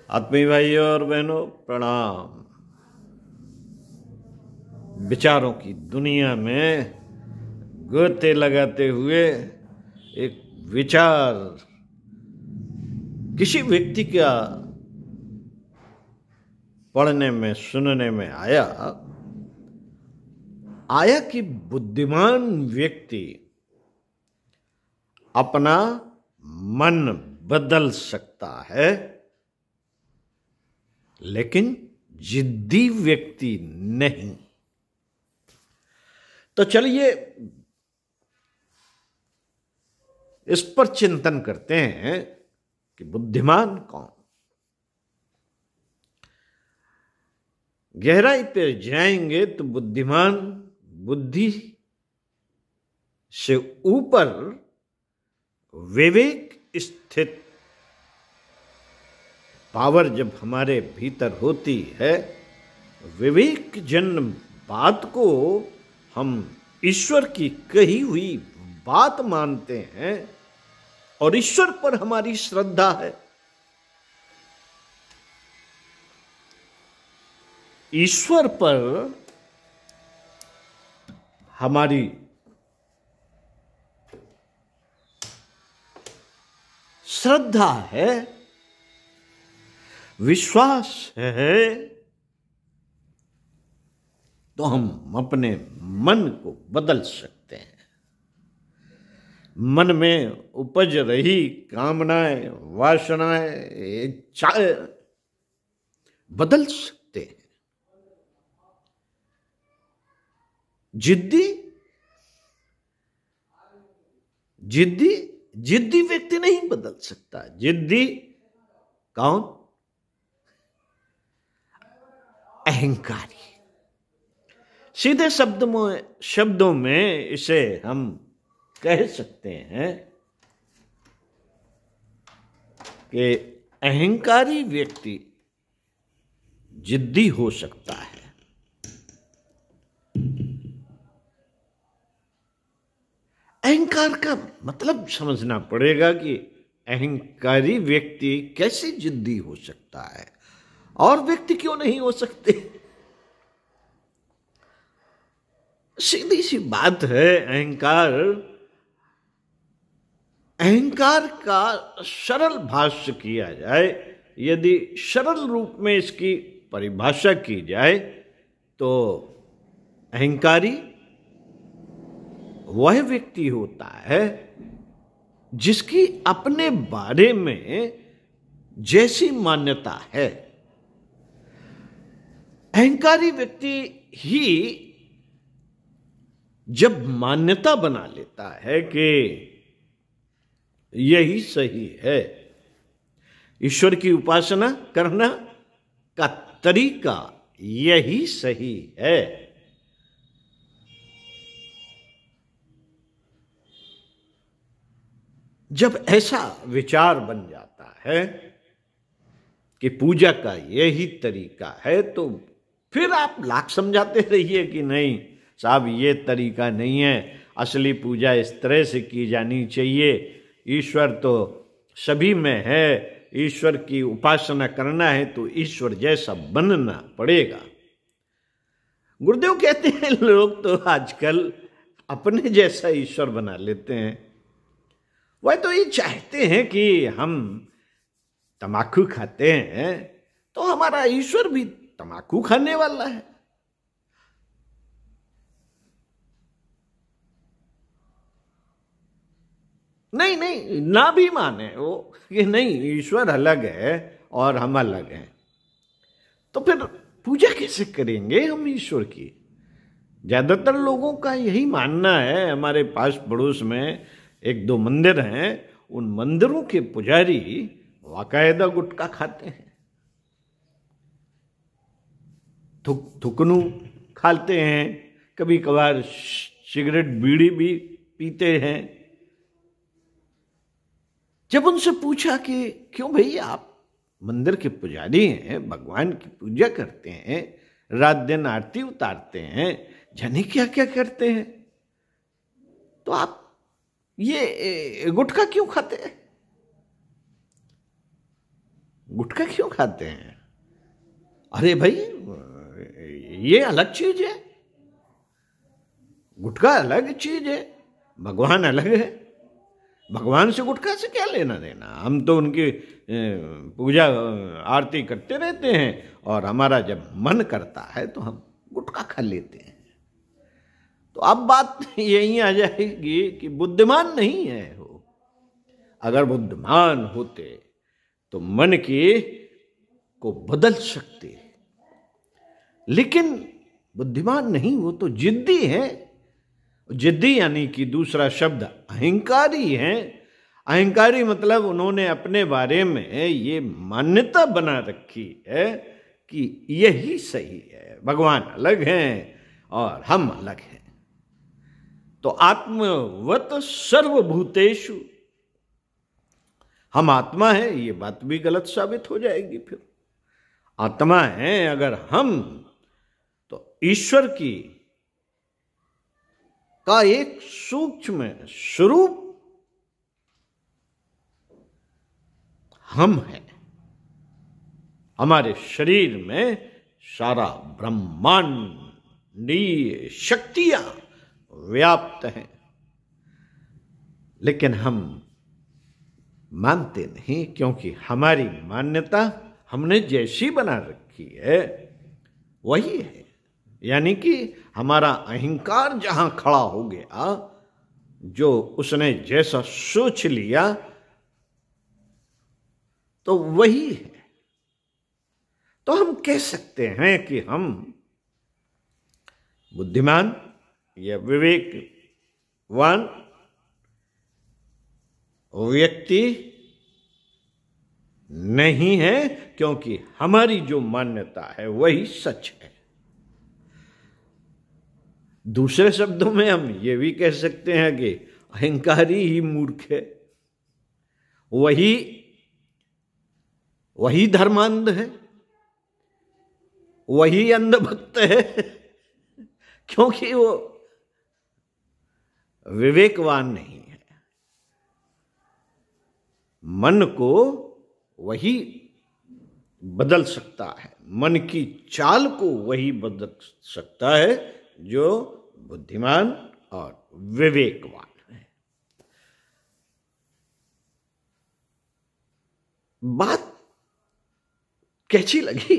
आत्मीय भाइयों और बहनों प्रणाम। विचारों की दुनिया में गोते लगाते हुए एक विचार किसी व्यक्ति का पढ़ने में सुनने में आया कि बुद्धिमान व्यक्ति अपना मन बदल सकता है, लेकिन जिद्दी व्यक्ति नहीं। तो चलिए इस पर चिंतन करते हैं कि बुद्धिमान कौन। गहराई पे जाएंगे तो बुद्धिमान बुद्धि से ऊपर विवेक स्थित पावर जब हमारे भीतर होती है, विवेक जन्य बात को हम ईश्वर की कही हुई बात मानते हैं और ईश्वर पर हमारी श्रद्धा है। ईश्वर पर हमारी श्रद्धा है, विश्वास है, तो हम अपने मन को बदल सकते हैं। मन में उपज रही कामनाएं, वासनाएं, इच्छाएं बदल सकते हैं। जिद्दी व्यक्ति नहीं बदल सकता। जिद्दी कौन? अहंकारी। सीधे शब्दों में इसे हम कह सकते हैं कि अहंकारी व्यक्ति जिद्दी हो सकता है। अहंकार का मतलब समझना पड़ेगा कि अहंकारी व्यक्ति कैसे जिद्दी हो सकता है और व्यक्ति क्यों नहीं हो सकते। सीधी सी बात है, अहंकार का सरल भाष्य किया जाए, यदि सरल रूप में इसकी परिभाषा की जाए तो अहंकारी वह व्यक्ति होता है जिसकी अपने बारे में जैसी मान्यता है। अहंकारी व्यक्ति ही जब मान्यता बना लेता है कि यही सही है, ईश्वर की उपासना करना का तरीका यही सही है, जब ऐसा विचार बन जाता है कि पूजा का यही तरीका है, तो फिर आप लाख समझाते रहिए कि नहीं साहब ये तरीका नहीं है, असली पूजा इस तरह से की जानी चाहिए, ईश्वर तो सभी में है, ईश्वर की उपासना करना है तो ईश्वर जैसा बनना पड़ेगा। गुरुदेव कहते हैं लोग तो आजकल अपने जैसा ईश्वर बना लेते हैं। वह तो ये चाहते हैं कि हम तम्बाकू खाते हैं तो हमारा ईश्वर भी तम्बाकू खाने वाला है। नहीं ना भी माने वो कि नहीं ईश्वर अलग है और हम अलग हैं, तो फिर पूजा कैसे करेंगे हम ईश्वर की। ज्यादातर लोगों का यही मानना है। हमारे पास पड़ोस में एक दो मंदिर हैं, उन मंदिरों के पुजारी बाकायदा गुटखा खाते हैं, थुकनू खाते हैं, कभी कभार सिगरेट बीड़ी भी पीते हैं। जब उनसे पूछा कि क्यों भाई आप मंदिर के पुजारी हैं, भगवान की पूजा करते हैं, रात दिन आरती उतारते हैं, जाने क्या क्या करते हैं, तो आप ये गुटखा क्यों खाते हैं? गुटखा क्यों खाते हैं? अरे भाई, ये अलग चीज है, गुटखा अलग चीज है, भगवान अलग है। भगवान से गुटखा से क्या लेना देना? हम तो उनकी पूजा आरती करते रहते हैं, और हमारा जब मन करता है तो हम गुटखा खा लेते हैं। तो अब बात यही आ जाएगी कि बुद्धिमान नहीं है वो। अगर बुद्धिमान होते तो मन की को बदल सकते, लेकिन बुद्धिमान नहीं, वो तो जिद्दी है। जिद्दी यानी कि दूसरा शब्द अहंकारी है। अहंकारी मतलब उन्होंने अपने बारे में ये मान्यता बना रखी है कि यही सही है, भगवान अलग हैं और हम अलग हैं। तो आत्मवत सर्वभूतेषु, हम आत्मा है, ये बात भी गलत साबित हो जाएगी। फिर आत्मा है अगर हम, तो ईश्वर की का एक सूक्ष्म स्वरूप हम हैं। हमारे शरीर में सारा ब्रह्मांडीय शक्तियां व्याप्त हैं, लेकिन हम मानते नहीं, क्योंकि हमारी मान्यता हमने जैसी बना रखी है वही है। यानी कि हमारा अहंकार जहां खड़ा हो गया, जो उसने जैसा सोच लिया तो वही है। तो हम कह सकते हैं कि हम बुद्धिमान या विवेकवान व्यक्ति नहीं है, क्योंकि हमारी जो मान्यता है वही सच है। दूसरे शब्दों में हम ये भी कह सकते हैं कि अहंकारी ही मूर्ख है, वही धर्मांध है, वही अंधभक्त है, क्योंकि वो विवेकवान नहीं है। मन को वही बदल सकता है, मन की चाल को वही बदल सकता है जो बुद्धिमान और विवेकवान है। बात कैसी लगी?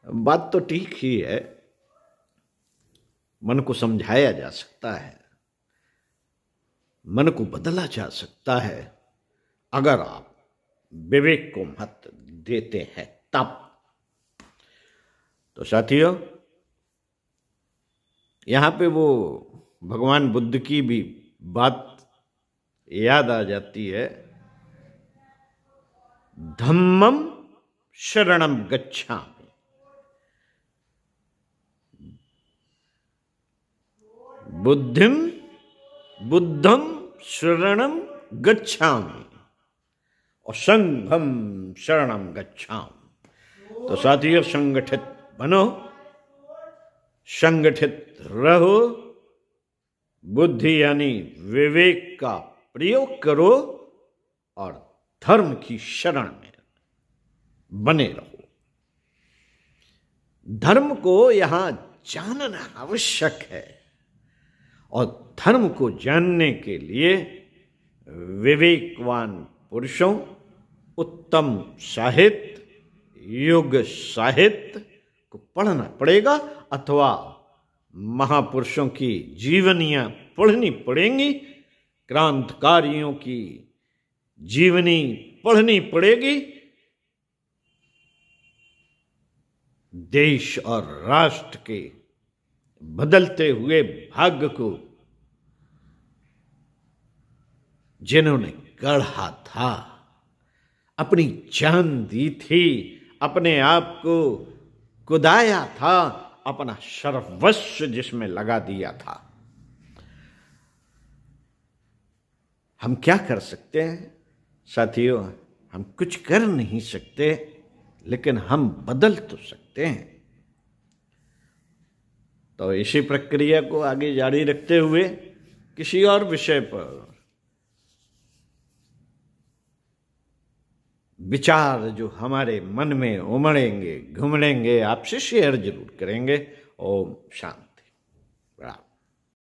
बात तो ठीक ही है, मन को समझाया जा सकता है, मन को बदला जा सकता है, अगर आप विवेक को महत्व देते हैं तब। तो साथियों, यहां पे वो भगवान बुद्ध की भी बात याद आ जाती है। धम्मम शरणम गच्छामि, बुद्धम शरणम गच्छामि और संघम शरणम गच्छामि। तो साथियों, संगठित बनो, संगठित रहो, बुद्धि यानी विवेक का प्रयोग करो और धर्म की शरण में बने रहो। धर्म को यहां जानना आवश्यक है, और धर्म को जानने के लिए विवेकवान पुरुषों, उत्तम साहित्य, युग साहित्य को पढ़ना पड़ेगा, अथवा महापुरुषों की जीवनियां पढ़नी पड़ेंगी, क्रांतिकारियों की जीवनी पढ़नी पड़ेगी। देश और राष्ट्र के बदलते हुए भाग्य को जिन्होंने गढ़ा था, अपनी जान दी थी, अपने आप को कुदाया था, अपना सर्वस्व जिसमें लगा दिया था। हम क्या कर सकते हैं साथियों? हम कुछ कर नहीं सकते, लेकिन हम बदल तो सकते हैं। तो इसी प्रक्रिया को आगे जारी रखते हुए किसी और विषय पर विचार जो हमारे मन में उमड़ेंगे, घुमड़ेंगे, आपसे शेयर जरूर करेंगे। ओम शांति।